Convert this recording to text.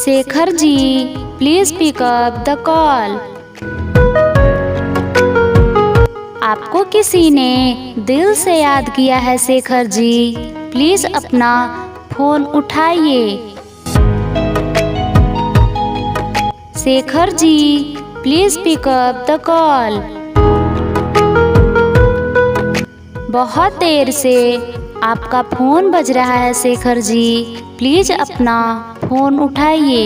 Shekhar ji, please pick up the call. आपको किसी ने दिल से याद किया है शेखर जी, प्लीज अपना फोन उठाइए। Shekhar ji, please pick up the call. बहुत देर से आपका फोन बज रहा है शेखर जी, प्लीज अपना फोन उठाइए।